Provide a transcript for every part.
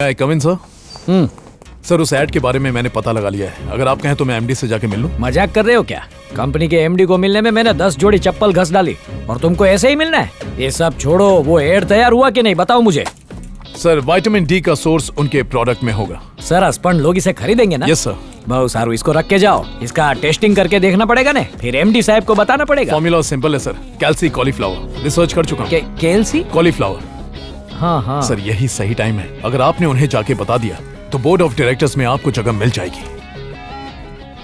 Come in sir. Sir उस add के बारे में मैंने पता लगा लिया है। अगर आप कहें तो मैं एमडी से जाके मिल लूं। मजाक कर रहे हो क्या? कंपनी के एमडी को मिलने में मैंने 10 जोड़ी चप्पल घस डाली और तुमको ऐसे ही मिलना है? ये सब छोड़ो, वो एड तैयार हुआ कि नहीं बताओ मुझे। सर विटामिन डी का सोर्स उनके प्रोडक्ट में होगा। सर अस्पंड लोग इसे खरीदेंगे ना? Yes sir. बहुत सारू, इसको रख के जाओ, इसका टेस्टिंग करके देखना पड़ेगा ना, फिर एमडी साहब को बताना पड़ेगा। फॉर्मूला सिंपल है सर, कैल्सी कॉलीफ्लावर। रिसर्च कर चुका हूं। कैल्सी कॉलीफ्लावर। हाँ हाँ सर यही सही टाइम है। अगर आपने उन्हें जाके बता दिया तो बोर्ड ऑफ डायरेक्टर्स में आपको जगह मिल जाएगी।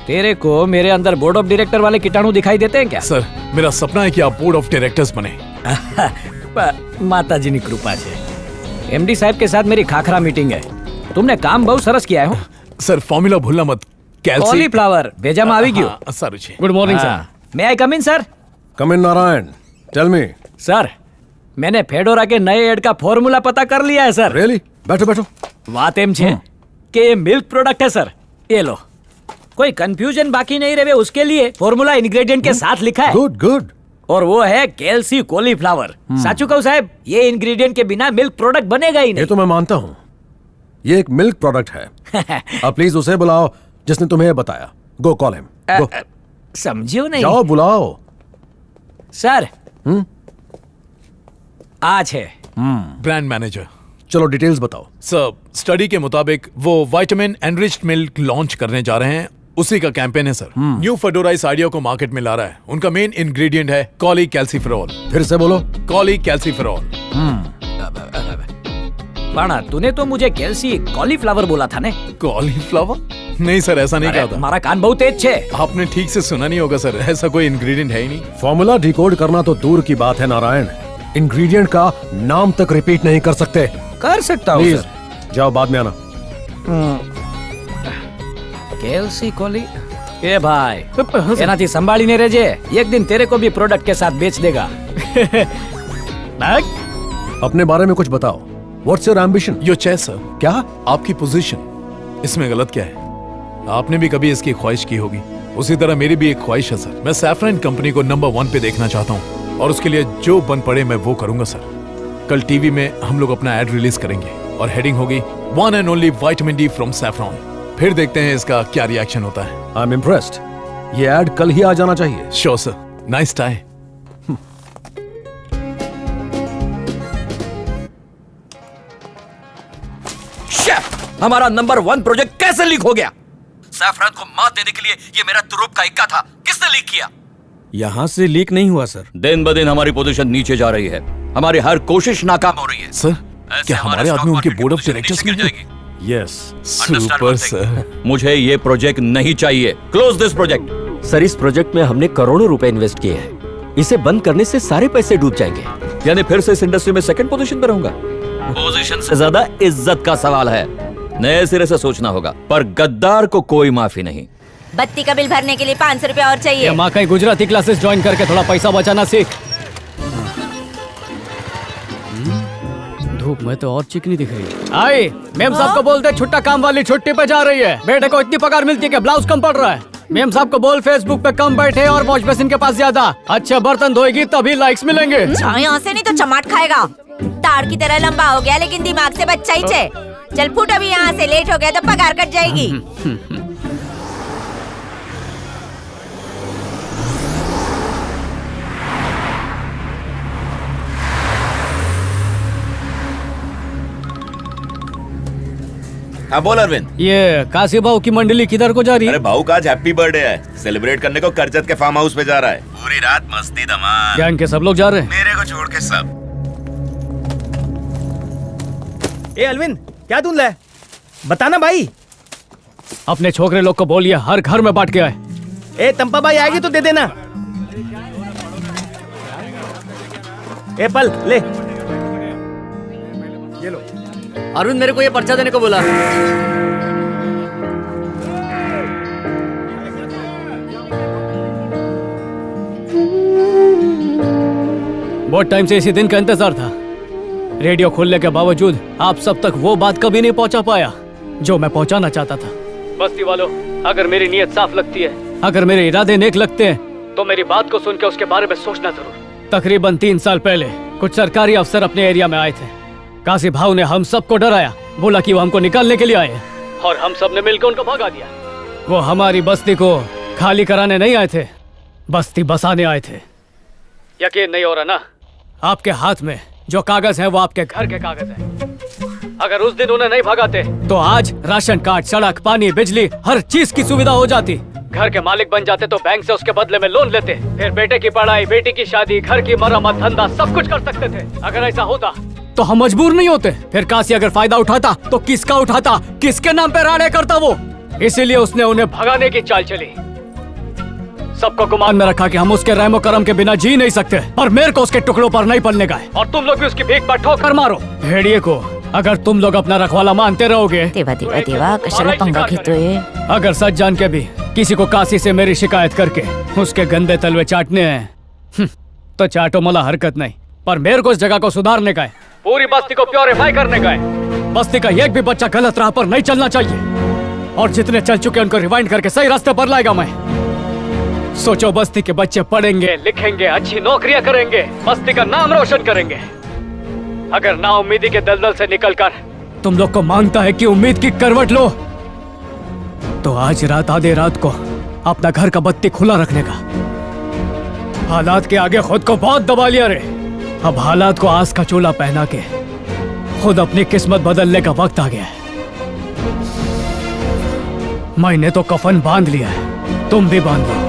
तेरे को मेरे अंदर बोर्ड ऑफ डायरेक्टर वाले कीटाणु दिखाई देते हैं क्या? सर मेरा सपना है कि आप बोर्ड ऑफ डायरेक्टर्स बने। माताजीनी कृपा છે। एमडी साहब के साथ मेरी खाखरा मीटिंग है। तुमने काम बहुत सरस किया है। सर फॉर्मूला भूलना मत। कैल्सी कॉलीफ्लावर भेजाમાં આવી ગયું। સારું છે। Good morning sir. May I come in sir? Come in Narayan, tell me. Sir मैंने फेडोरा के नए एड का फॉर्मूला पता कर लिया है सर। रियली? बैठो बैठो। बात एम छे कि ये मिल्क प्रोडक्ट है सर। ये लो, कोई कंफ्यूजन बाकी नहीं रहे उसके लिए फॉर्मूला इंग्रेडिएंट के साथ लिखा है। Good good. और वो है कैल्सी कॉलीफ्लावर। साचू कहूं साहब, ये इंग्रेडिएंट के बिना मिल्क प्रोडक्ट बनेगा ही ये नहीं। तो मैं मानता हूँ, ये एक मिल्क प्रोडक्ट है। अब प्लीज उसे बुलाओ जिसने तुम्हें ये बताया। गो कॉल हिम। गो। समझियो नहीं? जाओ बुलाओ। सर आज है ब्रांड मैनेजर। चलो डिटेल्स बताओ। सर स्टडी के मुताबिक वो विटामिन एनरिच्ड मिल्क लॉन्च करने जा रहे हैं, उसी का कैंपेन है सर। न्यू फेडोरा इस आइडिया को मार्केट में ला रहा है। उनका मेन इंग्रेडिएंट है कॉली कैल्सीफेरॉल। फिर से बोलो। कॉली कैल्सीफेरॉल। पाना तूने तो मुझे कैल्सी कॉलीफ्लावर बोला था ने? कॉलीफ्लावर? नहीं सर, ऐसा नहीं कहा था। हमारा कान बहुत तेज छे। आपने ठीक से सुना नहीं होगा सर, ऐसा कोई इंग्रेडिएंट है ही नहीं। फॉर्मूला डिकोड करना तो दूर की बात है नारायण, इंग्रेडिएंट का नाम तक रिपीट नहीं कर सकते। कर सकता हूँ प्लीज सर। जाओ, बाद में आना। कैल्सी कॉली। ए भाई एनाથી સંભાળીને રહેજે, एक दिन तेरे को भी प्रोडक्ट के साथ बेच देगा। अपने बारे में कुछ बताओ। What's your ambition? यो चेस सर। क्या? आपकी पोजीशन, इसमें गलत क्या है? आपने भी कभी इसकी ख्वाहिश की होगी, उसी तरह मेरी भी एक ख्वाहिश है सर। मैं सैफरन कंपनी को नंबर 1 पे देखना चाहता हूँ और उसके लिए जो बन पड़े मैं वो करूंगा सर। कल टीवी में हम लोग अपना एड रिलीज करेंगे और हेडिंग होगी one and only vitamin D from saffron. फिर देखते हैं इसका क्या रिएक्शन होता है। I am impressed. ये एड कल ही आ जाना चाहिए। Sure sir. Nice tie. हमारा नंबर 1 प्रोजेक्ट कैसे लीक हो गया? सैफरन को मात देने के लिए ये मेरा तुरुप का इक्का था। किसने लीक किया? यहाँ से लीक नहीं हुआ सर। दिन ब दिन हमारी पोजीशन नीचे जा रही है, हमारी हर कोशिश नाकाम हो रही है। सर क्या हमारे आदमी उनके बोर्ड ऑफ डायरेक्टर्स में हैं? Yes super sir. मुझे ये प्रोजेक्ट नहीं चाहिए। Close this project. सर इस प्रोजेक्ट में हमने करोड़ों रुपए इन्वेस्ट किए हैं, इसे बंद करने से सारे पैसे डूब जाएंगे। यानी फिर से इस इंडस्ट्री में सेकंड पोजीशन पे रहूंगा? पोजीशन से ज्यादा इज्जत का सवाल है। नए सिरे से सोचना होगा, पर गद्दार को कोई माफी नहीं। बत्ती का बिल भरने के लिए 500 रुपया और चाहिए। माँ कहीं गुजराती क्लासेस ज्वाइन करके थोड़ा पैसा बचाना सीख। धूप में तो और चिकनी दिख रही है। आई मेम साहब को बोलते छुट्टा काम वाली छुट्टी पे जा रही है। बेटे को इतनी पगार मिलती है कि ब्लाउज कम पड़ रहा है। मेम साहब को बोल फेसबुक पे कम बैठे और वॉश बेसिन के पास ज्यादा। अच्छे बर्तन धोएगी तभी लाइक्स मिलेंगे। यहाँ से नहीं तो चमाट खाएगा। तार की तरह लंबा हो गया लेकिन दिमाग से बच्चा ही छे। चल फुट अभी यहाँ से, लेट हो गया तो पगार कट जाएगी। हाँ बोल अरविंद। ये काशी भाऊ की मंडली किधर को जा रही है? अरे भाऊ का आज हैप्पी बर्थडे है, सेलिब्रेट करने को करजत के फार्म हाउस पे जा रहा है। पूरी रात मस्ती धमाल। गैंग के सब लोग जा रहे हैं? मेरे को छोड़ के सब। ए अरविंद, क्या धुन है? बताना भाई। अपने छोकरे लोग को बोलिए हर घर में बांट के आए। ए तंपा भाई आएगी तो दे देना। ए पल ले। ये लो। अरविंद मेरे को ये पर्चा देने को बोला। बहुत टाइम से इसी दिन का इंतजार था। रेडियो खोलने के बावजूद आप सब तक वो बात कभी नहीं पहुंचा पाया जो मैं पहुंचाना चाहता था। बस्ती वालों, अगर मेरी नीयत साफ लगती है, अगर मेरे इरादे नेक लगते हैं तो मेरी बात को सुन के उसके बारे में सोचना जरूर। तकरीबन 3 साल पहले कुछ सरकारी अफसर अपने एरिया में आए थे। काशी भाव ने हम सबको डराया, बोला कि वो हमको निकालने के लिए आए हैं और हम सब ने मिलकर उनको भगा दिया। वो हमारी बस्ती को खाली कराने नहीं आए थे, बस्ती बसाने आए थे। यकीन नहीं हो रहा ना? आपके हाथ में जो कागज है वो आपके घर के कागज है। अगर उस दिन उन्हें नहीं भगाते तो आज राशन कार्ड, सड़क, पानी, बिजली, हर चीज की सुविधा हो जाती। घर के मालिक बन जाते तो बैंक से उसके बदले में लोन लेते, फिर बेटे की पढ़ाई, बेटी की शादी, घर की मरम्मत, धंधा सब कुछ कर सकते थे। अगर ऐसा होता तो हम मजबूर नहीं होते। फिर काशी अगर फायदा उठाता तो किसका उठाता, किसके नाम पे राड़े करता वो? इसीलिए उसने उन्हें भगाने की चाल चली। सबको गुमान में रखा कि हम उसके रहमो करम के बिना जी नहीं सकते, पर मेरे को उसके टुकड़ों पर नहीं पलने का है। और तुम लोग भी उसकी भीख पर ठोकर मारो। भेड़िए को अगर तुम लोग अपना रखवाला मानते रहोगे, देवा देवा देवा कशाला पंगा घेतोय? अगर सच जान के भी किसी को काशी से मेरी शिकायत करके उसके गंदे तलवे चाटने हैं तो चाटो, मला हरकत नहीं। पर मेरे को इस जगह को सुधारने का है, पूरी बस्ती को प्योरीफाई करने का है। बस्ती का एक भी बच्चा गलत राह पर नहीं चलना चाहिए और जितने चल चुके उनको रिवाइंड करके सही रास्ते पर लाएगा मैं। सोचो, बस्ती के बच्चे पढ़ेंगे, लिखेंगे, अच्छी नौकरियां करेंगे, बस्ती का नाम रोशन करेंगे। अगर ना उम्मीदी के दलदल से निकलकर तुम लोग को मांगता है कि उम्मीद की करवट लो, तो आज रात आधे रात को अपना घर का बत्ती खुला रखने का। हालात के आगे खुद को बहुत दबा लिया रे। अब हालात को आस का चोला पहना के खुद अपनी किस्मत बदलने का वक्त आ गया है। मैंने तो कफन बांध लिया है, तुम भी बांध लो।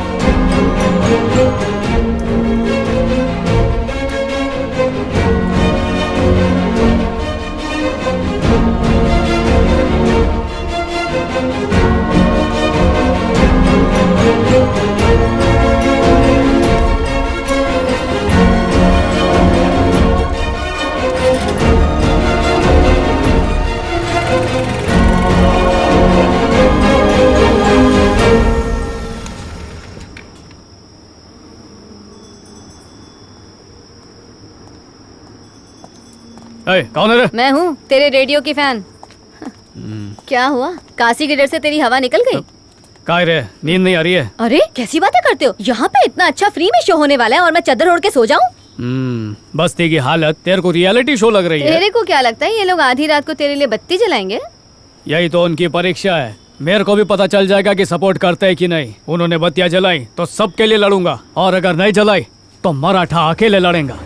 कौन है रे? मैं हूँ तेरे रेडियो की फैन। क्या हुआ? काशी के डर से तेरी हवा निकल गई? काय रे, नींद नहीं आ रही है? अरे कैसी बातें करते हो? यहाँ पे इतना अच्छा फ्री में शो होने वाला है और मैं चादर ओढ़ के सो जाऊँ? बस्ती की हालत तेरे को रियलिटी शो लग रही है। तेरे को क्या लगता है ये लोग आधी रात को तेरे लिए बत्ती जलाएंगे? यही तो उनकी परीक्षा है। मेरे को भी पता चल जाएगा कि सपोर्ट करते हैं कि नहीं। उन्होंने बत्तियां जलाई तो सबके लिए लड़ूंगा, और अगर नहीं जलाई तो मराठा अकेले लड़ेगा।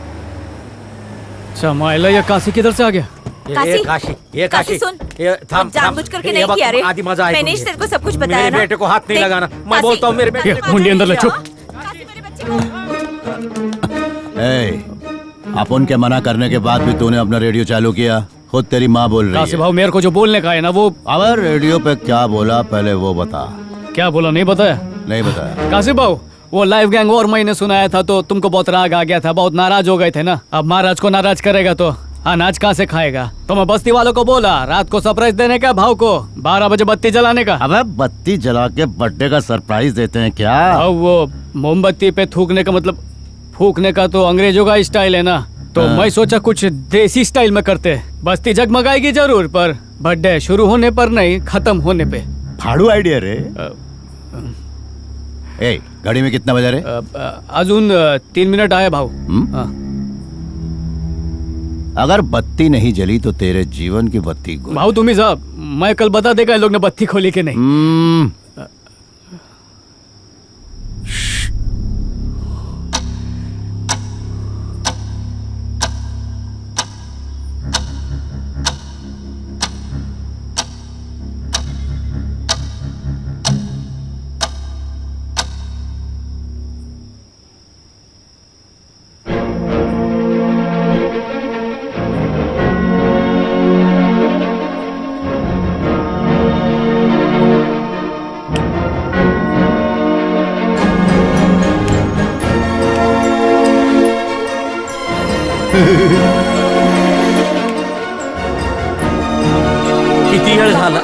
समाइला, ये काशी किधर से आ गया? काशी सुन, जानबूझ करके नहीं किया रे। मैंने तेरे को सब कुछ बताया मेरे ना। बेटे को हाथ नहीं लगाना। मैं बोलता हूँ मेरे बेटे को। मुंडी अंदर ले, चुप। अपन के मना करने के बाद भी तूने अपना रेडियो चालू किया। खुद तेरी माँ बोल रही काशी है। भाव, मेरे को जो बोलने का है ना वो। अब रेडियो पे क्या बोला पहले वो बता। क्या बोला, नहीं बताया? नहीं बताया। काशी भाव, वो लाइव गैंग और मैंने सुनाया था तो तुमको बहुत राग आ गया था, बहुत नाराज हो गए थे ना। अब महाराज को नाराज करेगा तो अनाज कहाँ से खाएगा? तो मैं बस्ती वालों को बोला रात को सरप्राइज देने का, भाव को 12 बजे बत्ती जलाने का। अबे बत्ती जला के बर्थडे का सरप्राइज देते हैं क्या? अब वो मोमबत्ती पे थूकने का मतलब फूकने का तो अंग्रेजों का स्टाइल है ना, तो मैं सोचा कुछ देसी स्टाइल में करते। बस्ती जगमगाएगी जरूर, पर बर्थडे शुरू होने पर नहीं, खत्म होने पे। फाड़ू आइडिया रे। ए, घड़ी में कितना बजा रे? अजून 3 मिनट आए भाव। अगर बत्ती नहीं जली तो तेरे जीवन की बत्ती गुल। भाव तुम्ही साहब, मैं कल बता देगा इन लोग ने बत्ती खोली कि नहीं। किती वेळ झाला?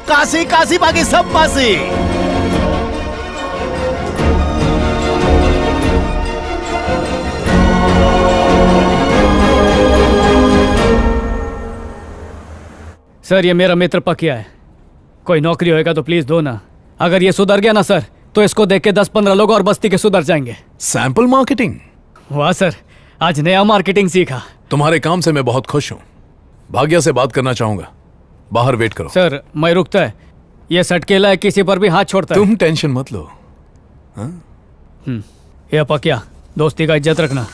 काशी काशी बाकी सब पासी। सर ये मेरा मित्र पकिया है, कोई नौकरी होएगा तो प्लीज दो ना। अगर ये सुधर गया ना सर तो इसको देख के 10-15 लोग और बस्ती के सुधर जाएंगे। Sample marketing? वाह सर, आज नया मार्केटिंग सीखा। तुम्हारे काम से मैं बहुत खुश हूँ। भाग्या से बात करना चाहूंगा, बाहर वेट करो। सर मैं रुकता है, ये सटकेला है, किसी पर भी हाथ छोड़ता है। तुम टेंशन मत लो। ये पकिया, दोस्ती का इज्जत रखना।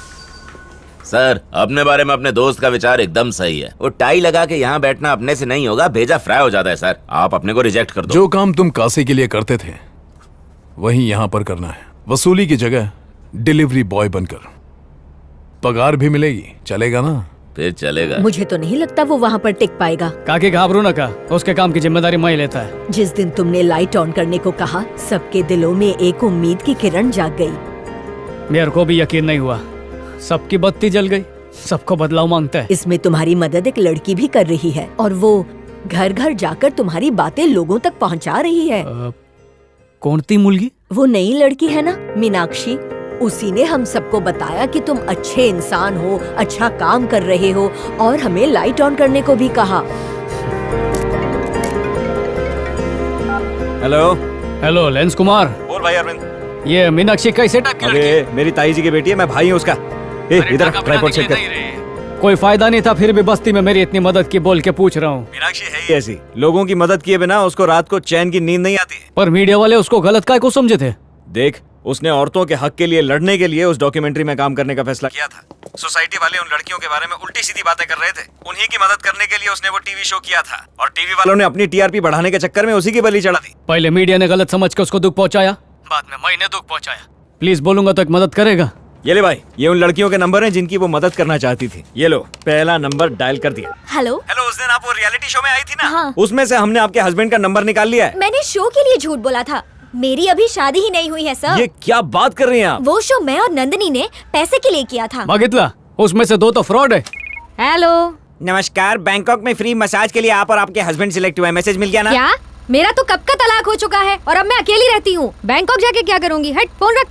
सर, अपने बारे में अपने दोस्त का विचार एकदम सही है। वो टाई लगा के यहाँ बैठना अपने से नहीं होगा, भेजा फ्राई हो जाता है। सर आप अपने को रिजेक्ट कर दो। जो काम तुम काशी के लिए करते थे वही यहाँ पर करना है। वसूली की जगह डिलीवरी बॉय बनकर। पगार भी मिलेगी, चलेगा ना? फिर चलेगा। मुझे तो नहीं लगता वो वहाँ पर टिक पाएगा। काके घाबरू ना का, उसके काम की जिम्मेदारी मैं ही लेता है। जिस दिन तुमने लाइट ऑन करने को कहा, सबके दिलों में एक उम्मीद की किरण जाग गई। मेरे को भी यकीन नहीं हुआ, सबकी बत्ती जल गई। सबको बदलाव मांगता है। इसमें तुम्हारी मदद एक लड़की भी कर रही है और वो घर घर जाकर तुम्हारी बातें लोगों तक पहुंचा रही है। कौन ती मुलगी? वो नई लड़की है ना, मीनाक्षी। उसी ने हम सबको बताया कि तुम अच्छे इंसान हो, अच्छा काम कर रहे हो और हमें लाइट ऑन करने को भी कहा। हेलो। Hello lens Kumar. बोल भाई अरविंद। ये मीनाक्षी कैसे टक्की लड़की है? अरे मेरी ताई जी की बेटी है, मैं भाई हूँ उसका। इधर ट्राइपॉड चेक कर। कोई फायदा नहीं था, फिर भी बस्ती में मेरी इतनी मदद की बोल के पूछ रहा हूँ। मीनाक्षी है ही ऐसी, लोगों की मदद किए बिना उसको रात को चैन की नींद नहीं आती। पर मीडिया वाले उसको गलत काय को समझे थे। देख, उसने औरतों के हक के लिए लड़ने के लिए उस डॉक्यूमेंट्री में काम करने का फैसला किया था। सोसाइटी वाले उन लड़कियों के बारे में उल्टी सीधी बातें कर रहे थे। उन्हीं की मदद करने के लिए उसने वो टीवी शो किया था और टीवी वालों ने अपनी टीआरपी बढ़ाने के चक्कर में उसी की बलि चढ़ा दी। पहले मीडिया ने गलत समझ के उसको दुख पहुंचाया, बाद में मैंने दुख पहुंचाया। प्लीज बोलूंगा तो एक मदद करेगा? ये ले भाई, ये उन लड़कियों के नंबर हैं जिनकी वो मदद करना चाहती थी। ये लो, पहला नंबर डायल कर दिया। हेलो। हेलो, उस दिन आप वो रियलिटी शो में आई थी ना? हाँ। उसमें से हमने आपके हस्बैंड का नंबर निकाल लिया है। मैंने शो के लिए झूठ बोला था, मेरी अभी शादी ही नहीं हुई है सर। ये क्या बात कर रही हैं आप? वो शो मैं और नंदनी ने पैसे के लिए किया था। मागितला, उसमें से 2 तो फ्रॉड है। हेलो। नमस्कार, बैंकॉक में फ्री मसाज के लिए आप और आपके हस्बैंड सिलेक्ट हुए। मैसेज मिल गया ना? क्या? मेरा तो कब का तलाक हो चुका है और अब मैं अकेली रहती हूँ। बैंकॉक जाके क्या करूँगी? हट, फोन रख।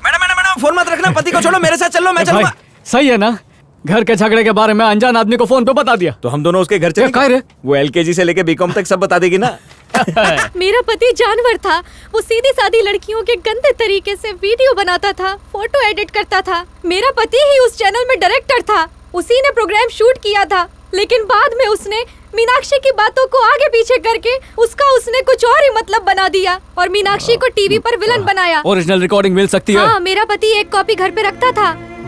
मैडम फोन मत रखना, पति को छोड़ो, मेरे साथ चलो, मैं चलूंगा। सही है ना, घर के झगड़े के बारे में अनजान आदमी को फोन पे बता दिया तो हम दोनों उसके घर चले। क्या रे? वो एलकेजी से लेके बीकॉम तक सब बता देगी ना। मेरा पति जानवर था। वो सीधी सादी लड़कियों के गंदे तरीके से वीडियो बनाता था, फोटो एडिट करता था। मेरा पति ही उस चैनल में डायरेक्टर था, उसी ने प्रोग्राम शूट किया था। लेकिन बाद में उसने मीनाक्षी की बातों को आगे पीछे करके उसने कुछ और ही मतलब बना दिया और मीनाक्षी को टीवी पर विलन बनाया। ओरिजिनल रिकॉर्डिंग मिल सकती है? हाँ, मेरा पति एक कॉपी घर पे रखता था।